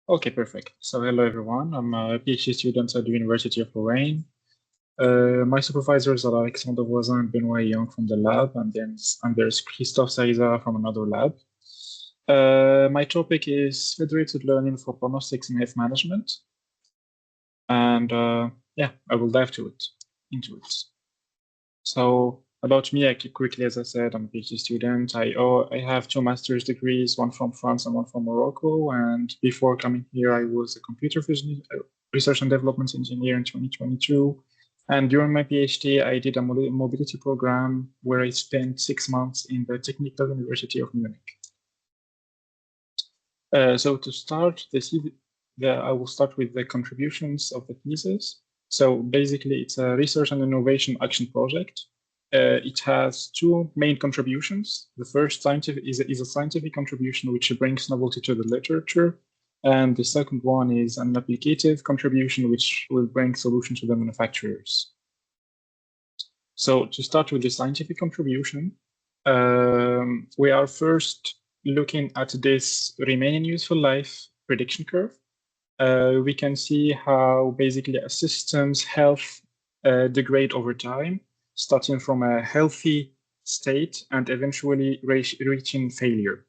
Okay, perfect. So hello everyone. I'm a PhD student at the University of Lorraine. My supervisors are Alexandre Voisin and Benoit Young from the lab, and there's Christophe Saiza from another lab. My topic is Federated Learning for Prognostics and Health Management. And yeah, I will dive into it. So about me, quickly, as I said, I'm a PhD student. I have 2 master's degrees, one from France and one from Morocco. And before coming here, I was a computer vision research and development engineer in 2022. And during my PhD, I did a mobility program where I spent 6 months in the Technical University of Munich. So to start, I will start with the contributions of the thesis. So basically, it's a research and innovation action project. It has 2 main contributions. The first is a scientific contribution which brings novelty to the literature, and the second one is an applicative contribution which will bring solution to the manufacturers. So to start with the scientific contribution, we are first looking at this remaining useful life prediction curve. We can see how basically a system's health degrade over time, starting from a healthy state and eventually reaching failure.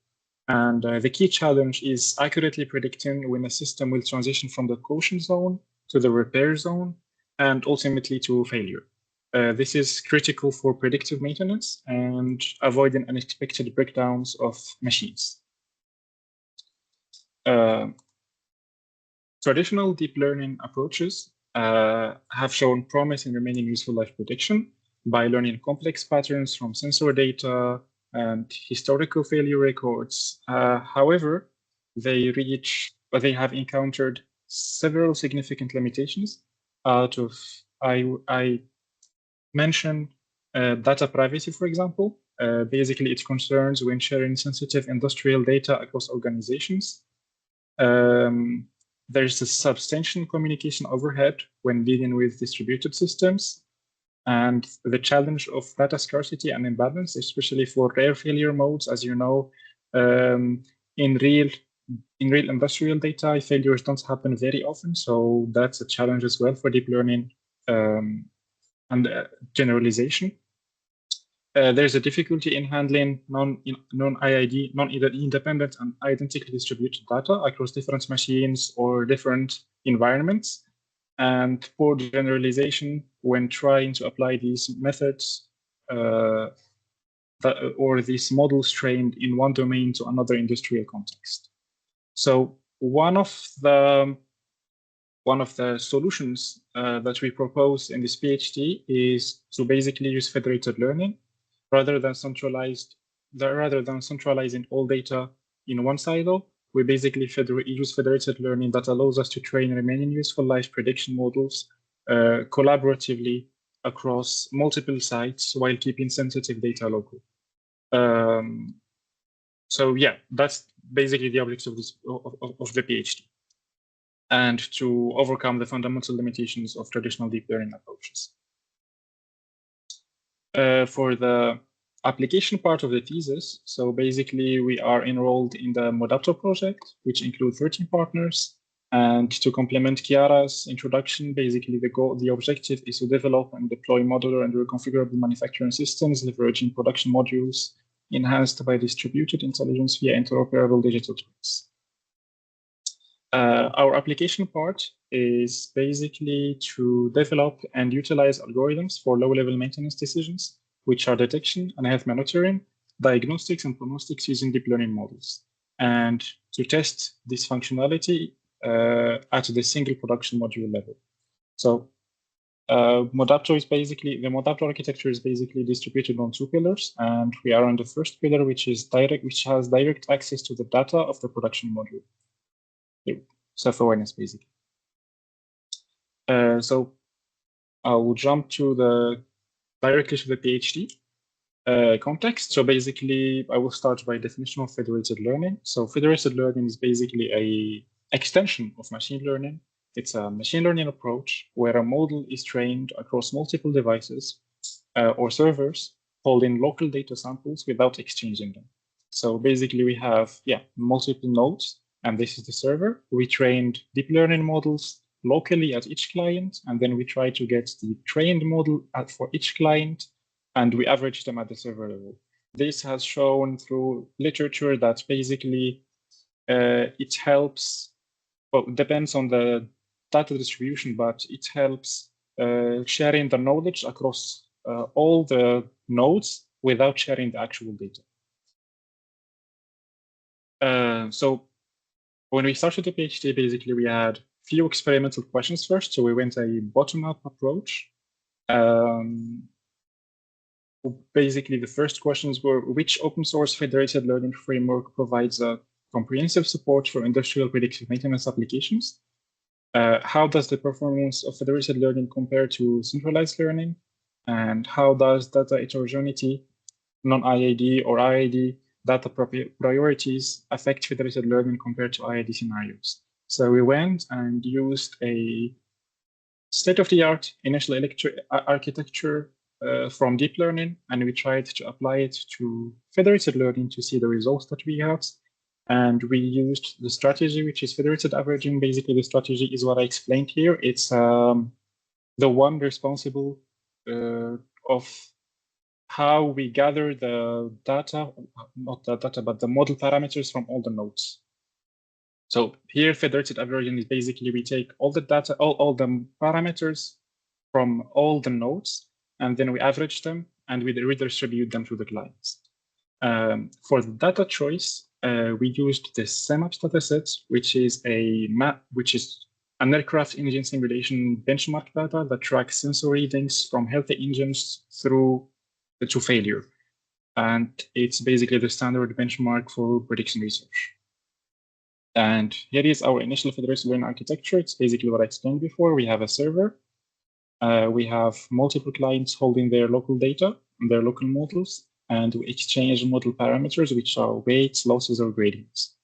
And the key challenge is accurately predicting when a system will transition from the caution zone to the repair zone and ultimately to failure. This is critical for predictive maintenance and avoiding unexpected breakdowns of machines. Traditional deep learning approaches have shown promise in remaining useful life prediction by learning complex patterns from sensor data and historical failure records. However, they have encountered several significant limitations. Out of I mentioned data privacy, for example. Basically, it concerns when sharing sensitive industrial data across organizations. There's a substantial communication overhead when dealing with distributed systems, and the challenge of data scarcity and imbalance, especially for rare failure modes. As you know, in real industrial data, failures don't happen very often, so that's a challenge as well for deep learning and generalization. There's a difficulty in handling non-independent and identically distributed data across different machines or different environments, and poor generalization when trying to apply these methods or these models trained in one domain to another industrial context. So one of the solutions that we propose in this PhD is to basically use federated learning rather than centralizing all data in one silo. We basically use federated learning that allows us to train remaining useful life prediction models collaboratively across multiple sites while keeping sensitive data local. So yeah, that's basically the objective of the PhD, and to overcome the fundamental limitations of traditional deep learning approaches. For the application part of the thesis, so basically we are enrolled in the MODAPTO project, which includes 13 partners. And to complement Chiara's introduction, basically the objective is to develop and deploy modular and reconfigurable manufacturing systems leveraging production modules enhanced by distributed intelligence via interoperable digital twins. Our application part is basically to develop and utilize algorithms for low-level maintenance decisions, which are detection and health monitoring, diagnostics and prognostics using deep learning models, and to test this functionality at the single production module level. So MODAPTO is basically, the MODAPTO architecture is basically distributed on 2 pillars, and we are on the first pillar, which has direct access to the data of the production module. Self-awareness, basically. So I will jump directly to the PhD context. So basically, I will start by definition of federated learning. So federated learning is basically an extension of machine learning. It's a machine learning approach where a model is trained across multiple devices or servers holding local data samples without exchanging them. So basically, we have multiple nodes and this is the server. We trained deep learning models locally at each client, and then we try to get the trained model for each client, and we average them at the server level. This has shown through literature that basically it helps, well, it depends on the data distribution, but it helps sharing the knowledge across all the nodes without sharing the actual data. So when we started the PhD, basically we had few experimental questions first. So we went a bottom-up approach. Basically, the first questions were, which open source federated learning framework provides a comprehensive support for industrial predictive maintenance applications? How does the performance of federated learning compare to centralized learning? And how does data heterogeneity, non-IID or IID data priorities affect federated learning compared to IID scenarios? So we went and used a state-of-the-art initial architecture from deep learning, and we tried to apply it to federated learning to see the results that we got. And we used the strategy, which is federated averaging. Basically, the strategy is what I explained here. It's the one responsible of how we gather the data, not the data, but the model parameters from all the nodes. So here, federated averaging is basically we take all the data, all the parameters from all the nodes, and then we average them and we redistribute them to the clients. For the data choice, we used the CEMAPS dataset, which is an aircraft engine simulation benchmark data that tracks sensor readings from healthy engines through to failure. And it's basically the standard benchmark for prediction research. And here is our initial federated learning architecture. It's basically what I explained before. We have a server. We have multiple clients holding their local data and their local models, and we exchange model parameters, which are weights, losses, or gradients.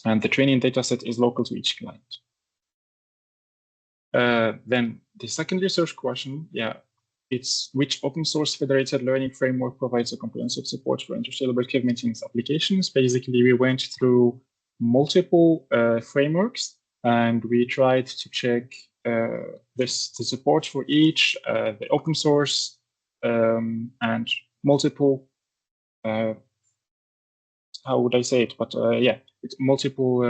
And the training dataset is local to each client. Then the second research question, it's which open source federated learning framework provides a comprehensive support for industrial predictive maintenance applications? Basically, we went through multiple frameworks, and we tried to check the support for each, the open source, and multiple, how would I say it? But it's multiple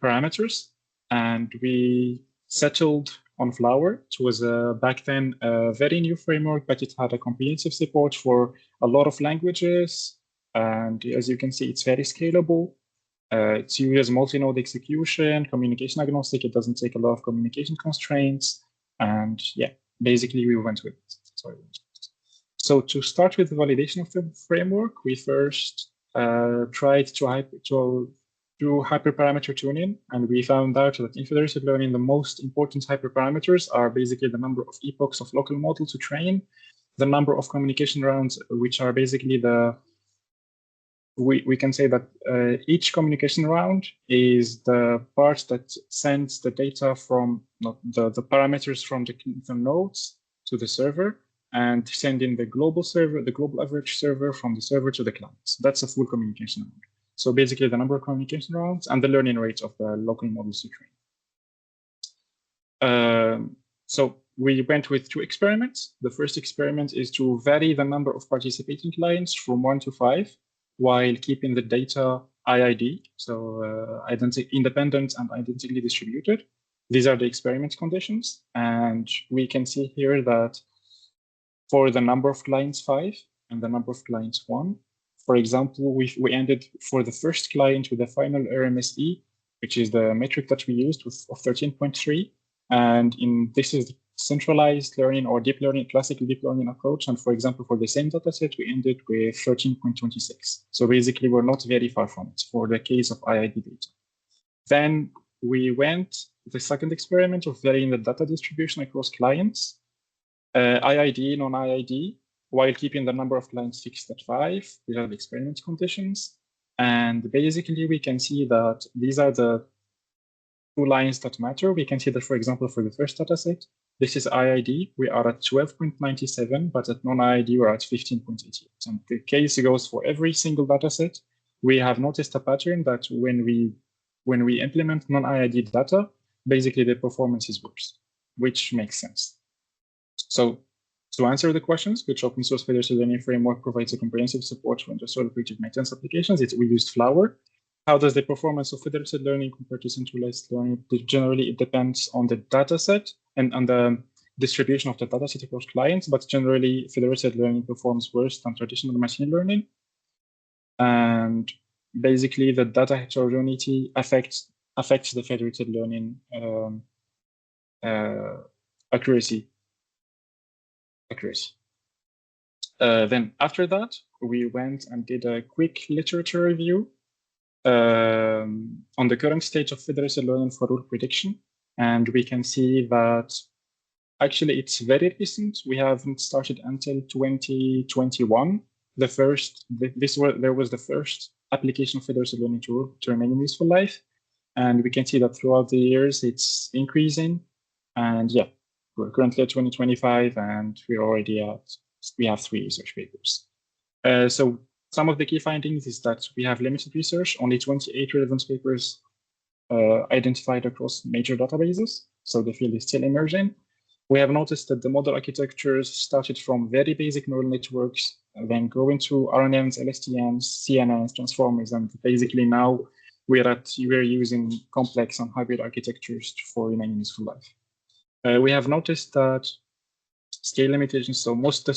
parameters, and we settled on Flower. It was back then a very new framework, but it had a comprehensive support for a lot of languages, and as you can see, it's very scalable. It uses multi-node execution, communication agnostic. It doesn't take a lot of communication constraints. And basically we went with it. Sorry. So to start with the validation of the framework, we first tried to do hyperparameter tuning. And we found out that in federated learning, the most important hyperparameters are basically the number of epochs of local model to train, the number of communication rounds, which are basically we can say that each communication round is the part that sends the data from the parameters from the nodes to the server, and sending the global server, the global average server from the server to the clients. That's a full communication round. So basically the number of communication rounds and the learning rate of the local models to train. So we went with two experiments. The first experiment is to vary the number of participating clients from 1 to 5, while keeping the data IID, so independent and identically distributed. These are the experiment conditions. And we can see here that for the number of clients 5 and the number of clients 1, for example, we ended for the first client with the final RMSE, which is the metric that we used of 13.3. And this is centralized learning or deep learning, classical deep learning approach. And for example, for the same dataset, we ended with 13.26. So basically, we're not very far from it for the case of IID data. Then we went the second experiment of varying the data distribution across clients, IID, non-IID, while keeping the number of clients fixed at 5. These are the experiment conditions. And basically, we can see that these are the two lines that matter. We can see that, for example, for the first dataset, this is IID. We are at 12.97, but at non-IID, we're at 15.88. And the case goes for every single dataset. We have noticed a pattern that when we when we implement non-IID data, basically the performance is worse, which makes sense. So to answer the questions, which open source federated learning framework provides a comprehensive support for industrial predictive maintenance applications, we used Flower. How does the performance of federated learning compare to centralized learning? Generally, it depends on the data set and on the distribution of the data set across clients, but generally, federated learning performs worse than traditional machine learning. And basically, the data heterogeneity affects the federated learning accuracy. Then after that, we went and did a quick literature review on the current state of federated learning for rule prediction. And we can see that actually it's very recent. We haven't started until 2021. There was the first application of federated learning to remain in useful life. And we can see that throughout the years, it's increasing. And yeah, we're currently at 2025, and we have 3 research papers. So some of the key findings is that we have limited research, only 28 relevant papers identified across major databases. So the field is still emerging. We have noticed that the model architectures started from very basic neural networks, then going to RNNs, LSTMs, CNNs, transformers, and basically now we're using complex and hybrid architectures for remaining useful life. We have noticed that scale limitations. So most of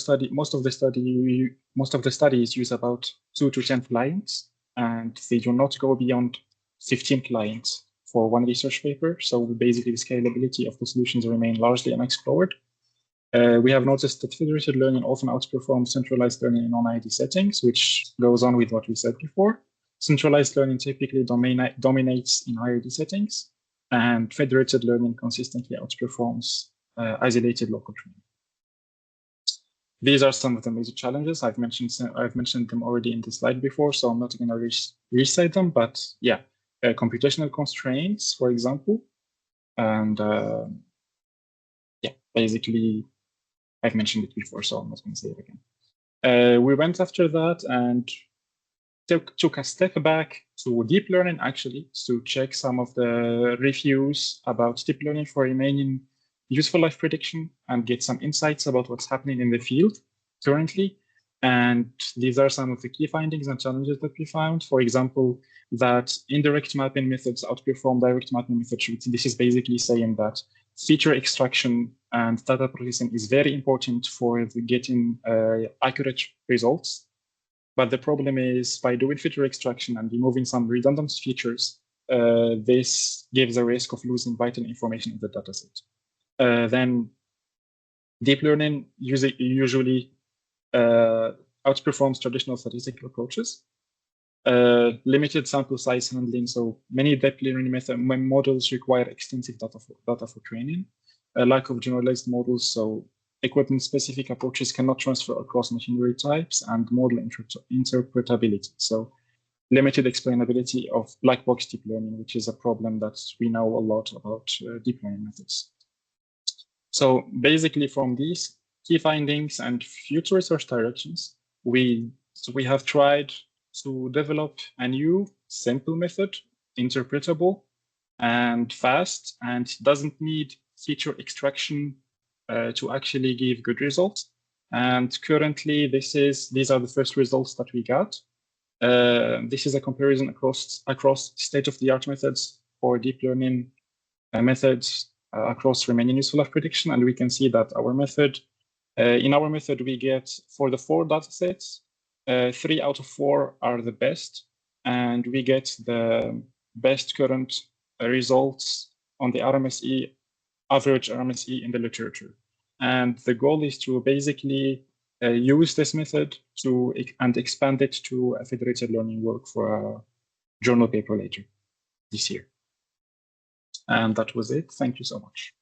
the studies use about 2 to 10 clients, and they do not go beyond 15 clients for one research paper. So basically, the scalability of the solutions remain largely unexplored. We have noticed that federated learning often outperforms centralized learning in non-IID settings, which goes on with what we said before. Centralized learning typically dominates in IID settings, and federated learning consistently outperforms isolated local training. These are some of the major challenges. I've mentioned them already in the slide before, so I'm not going to recite them. But yeah, computational constraints, for example, and yeah, basically, I've mentioned it before, so I'm not going to say it again. We went after that and took a step back to deep learning, actually, to check some of the reviews about deep learning for remaining useful life prediction and get some insights about what's happening in the field currently. And these are some of the key findings and challenges that we found. For example, that indirect mapping methods outperform direct mapping methods. This is basically saying that feature extraction and data processing is very important for getting accurate results. But the problem is, by doing feature extraction and removing some redundant features, this gives a risk of losing vital information in the dataset. Then deep learning usually outperforms traditional statistical approaches. Limited sample size handling, so many deep learning models require extensive data for training. Lack of generalized models, so equipment-specific approaches cannot transfer across machinery types, and model interpretability. So limited explainability of black box deep learning, which is a problem that we know a lot about deep learning methods. So basically, from these key findings and future research directions, we have tried to develop a new simple method, interpretable and fast, and doesn't need feature extraction to actually give good results. And currently, these are the first results that we got. This is a comparison across state-of-the-art methods for deep learning methods across remaining useful life prediction, and we can see that our method, in our method, we get for the 4 datasets, 3 out of 4 are the best, and we get the best current results on the RMSE, average RMSE in the literature. And the goal is to basically use this method and expand it to a federated learning work for a journal paper later this year. And that was it. Thank you so much.